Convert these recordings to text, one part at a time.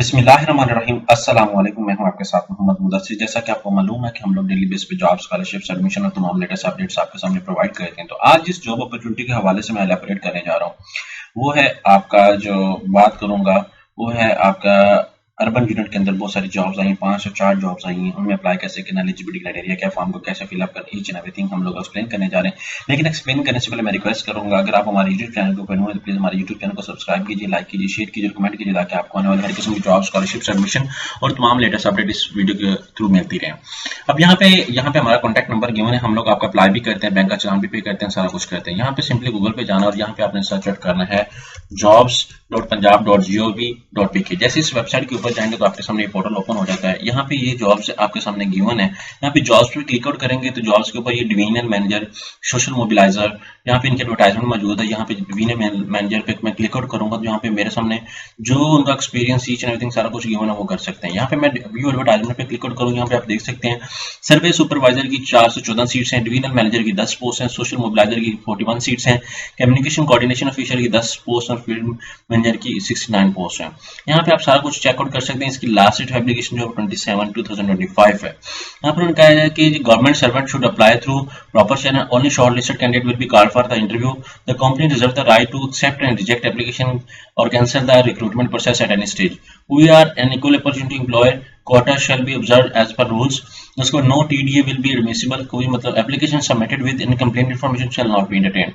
बिस्मिल्लाहिर्रहमानिर्रहीम। अस्सलाम वालेकुम। मैं हूं आपके साथ मोहम्मद मुदस्सिर। जैसा कि आपको मालूम है कि हम लोग डेली बेस पे जॉब, स्कॉलरशिप्स, एडमिशन और तमाम लेटेस्ट अपडेट्स आपके सामने प्रोवाइड करते हैं। तो आज जिस जॉब अपॉर्चुनिटी के हवाले से मैं एलैबोरेट करने जा रहा हूँ वो है आपका जो बात करूंगा वो है आपका अर्बन यूनिट के अंदर बहुत सारी जॉब्स आई हैं, 5 से 4 जॉब्स आई हैं। उनमें अप्लाई कैसे करना, एलिजिबिलिटी क्राइटेरिया क्या, फॉर्म को कैसे फिलअप करना, ईच एंड एवरीथिंग हम लोग एक्सप्लेन करने जा रहे हैं। लेकिन एक्सप्लेन करने से पहले मैं रिक्वेस्ट करूंगा, अगर आप हमारे यूट्यूब चैनल को ऊपर हुए तो प्लीज हमारे यूट्यूब चैनल को सब्सक्राइब कीजिए, लाइक कीजिए, शेयर कीजिए, कमेंट कीजिए, ताकि आपको आने वाली हर किस्म की जॉब, स्कॉलरशिप्स, एडमिशन और तमाम लेटेस्ट अपडेट इस वीडियो के थ्रू मिलती रहे। अब यहाँ पे हमारा कॉन्टैक्ट नंबर गिवन है। हम लोग आपका अप्लाई भी करते हैं, बैंक का चालान भी पे करते हैं, सारा कुछ करते हैं। यहाँ पे सिंपली गूगल पे जाना और यहाँ पे आपने सर्च आउट करना है jobs.punjab.gov.pk। जैसे इस वेबसाइट के ऊपर जाएंगे तो आपके सामने ये पोर्टल ओपन हो जाता है। यहाँ पे ये जॉब्स आपके सामने गिवन है। यहाँ पे जॉब्स पे क्लिक आउट करेंगे तो जॉब्स के ऊपर ये डिवीजनल मैनेजर, सोशल मोबिलाइजर, यहाँ पे इनके एडवर्टाइजमेंट मौजूद है। यहाँ पे डिवीजनल मैनेजर पे मैं क्लिक आउट करूंगा तो यहाँ पे मेरे सामने जो उनका एक्सपीरियंस, ईच एंड एवरीथिंग सारा कुछ गिवन है वो कर सकते हैं। यहाँ पे मैं व्यू एडवर्टाइजमेंट पे क्लिक आउट करूंगा, यहाँ पे आप देख सकते हैं सर्वे सुपरवाइजर की 414 सीट्स हैं, डिवीजनल मैनेजर की 10 पोस्ट हैं, सोशल मोबिलाइजर की 41 सीट्स हैं, कम्युनिकेशन कोऑर्डिनेशन ऑफिसर की 10 पोस्ट और फील्ड मैनेजर की 69 पोस्ट है। यहाँ पे आप सारा कुछ चेकआउट कर सकते हैं। इसकी लास्ट डेट एप्लीकेशन जो 27/2025 है। यहाँ पर उन्होंने कहा है कि government servant should apply through proper channel, only shortlisted candidate will be called for the interview, the company reserve the right to accept and reject application और cancel the recruitment process at any stage, we are an equal opportunity employer, quota shall be observed as per rules, उसको no TDA will be admissible, कोई मतलब application submitted with incomplete information shall not be entertained।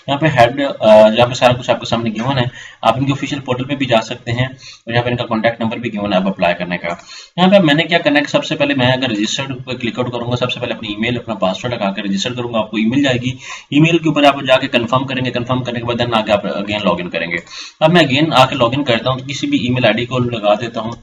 यहाँ पे head, यहाँ पे सारा कुछ आपके सामने गिवन है। आप इनके ऑफिशियल पोर्टल पे भी जा सकते हैं और यहाँ पे इनका कॉन्टैक्ट नंबर भी गिवन है आप अप्लाई करने का। यहाँ पे मैंने क्या करना है, सबसे पहले मैं अगर रजिस्टर्ड पर क्लिक आउट करूंगा, सबसे पहले अपनी ईमेल, अपना पासवर्ड लगा कर रजिस्टर करूंगा, आपको ईमेल जाएगी। ईमेल के ऊपर आप जाके कंफर्म करेंगे, कंफर्म करने के बाद देन आके आप अगेन लॉगिन करेंगे। अब मैं अगेन आके लॉगिन करता हूँ तो किसी भी ईमेल आईडी को लगा देता हूँ।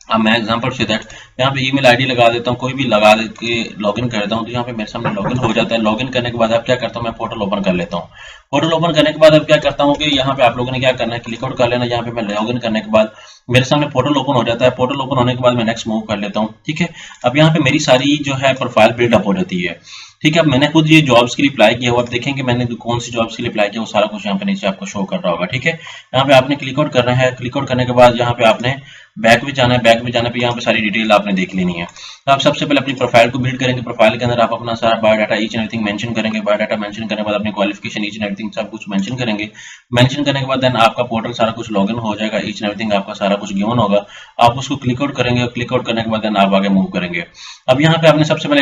अब मैं एग्जांपल से दैट यहाँ पे ईमेल आईडी लगा देता हूँ, कोई भी लगा के लॉगिन करता हूँ तो यहाँ पे मेरे सामने लॉगिन हो जाता है। लॉगिन करने के बाद अब क्या करता हूँ, मैं पोर्टल ओपन कर लेता हूँ। पोर्टल ओपन करने के बाद अब क्या करता हूँ कि यहाँ पे आप लोगों ने क्या करना है, क्लिक आउट कर लेना। यहाँ पे मैं लॉगिन करने के बाद मेरे सामने पोर्टल ओपन हो जाता है। पोर्टल ओपन होने के बाद मैं नेक्स्ट मूव कर लेता हूँ। ठीक है, अब यहाँ पे मेरी सारी जो है प्रोफाइल बिल्डअप हो जाती है। ठीक है, अब मैंने खुद ये जॉब्स के लिए अप्लाई किया हुआ, आप देखेंगे मैंने कौन सी जॉब्स के लिए अप्लाई किया वो सारा कुछ यहाँ पे नीचे आपको शो कर रहा होगा। ठीक है, यहाँ पे आपने क्लिक आउट करना है। क्लिक आउट करने के बाद यहाँ पे आपने बैक में जाना है। बैक में जाने पे यहाँ पे सारी डिटेल आपने देख लेनी है। तो आप सबसे पहले अपनी प्रोफाइल को बिल्ड करेंगे। प्रोफाइल के अंदर आप अपना सारा biodata, each and everything mention करेंगे। बायोडाटा मेंशन करने के बाद अपनी क्वालिफिकेशन, ईच एंड एवरीथिंग सब कुछ मेंशन करेंगे। मेंशन करने के बाद देन आपका पोर्टल सारा कुछ लॉगिन हो जाएगा, ईच एंड एवरीथिंग आपका सारा कुछ गिवन होगा। आप उसको क्लिक आउट करेंगे। क्लिक आउट करने के बाद देन आप आगे मूव करेंगे। अब यहाँ पे आपने सबसे पहले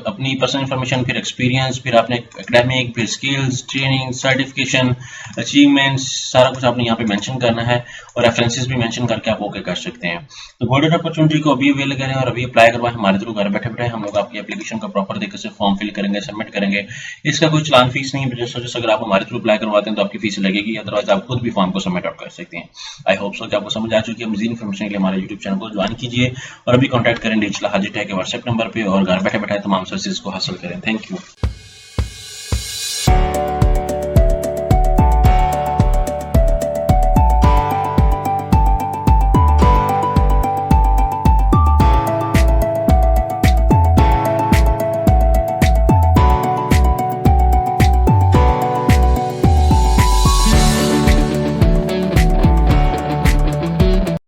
अपनी पर्सनल इन्फॉर्मेशन, फिर एक्सपीरियंस, फिर आपने एकेडमिक, फिर स्किल्स, ट्रेनिंग, सर्टिफिकेशन, अचीवमेंट्स, सारा कुछ आपने यहाँ पे मेंशन करना है और रेफरेंसेस भी मेंशन करके आप ओके कर सकते हैं। तो गोल्डन अपॉर्चुनिटी को अभी अवेल करें और अभी अप्लाई करवाएं हमारे थ्रू। घर बैठे बैठे हम लोग आपकी एप्लीकेशन का प्रॉपर तरीके से फॉर्म फिल करेंगे, सबमिट करेंगे। इसका कोई चलान फीस नहीं है। जैसे अगर आप हमारे थ्रू अप्लाई करवाते हैं तो आपकी फीस लगेगी, अदरवाइज आप खुद भी फॉर्म को सबमिट आउट कर सकते हैं। आई होप सो कि आपको समझ आ चुकी है। मजीद इन्फॉर्मेशन के लिए हमारे यूट्यूब चैनल को ज्वाइन कीजिए और अभी कॉन्टैक्ट करें डिजिटल हाजिर के व्हाट्सएप नंबर पे और घर बैठे बैठे तमाम सर्विसेज को हासिल करें। Thank you.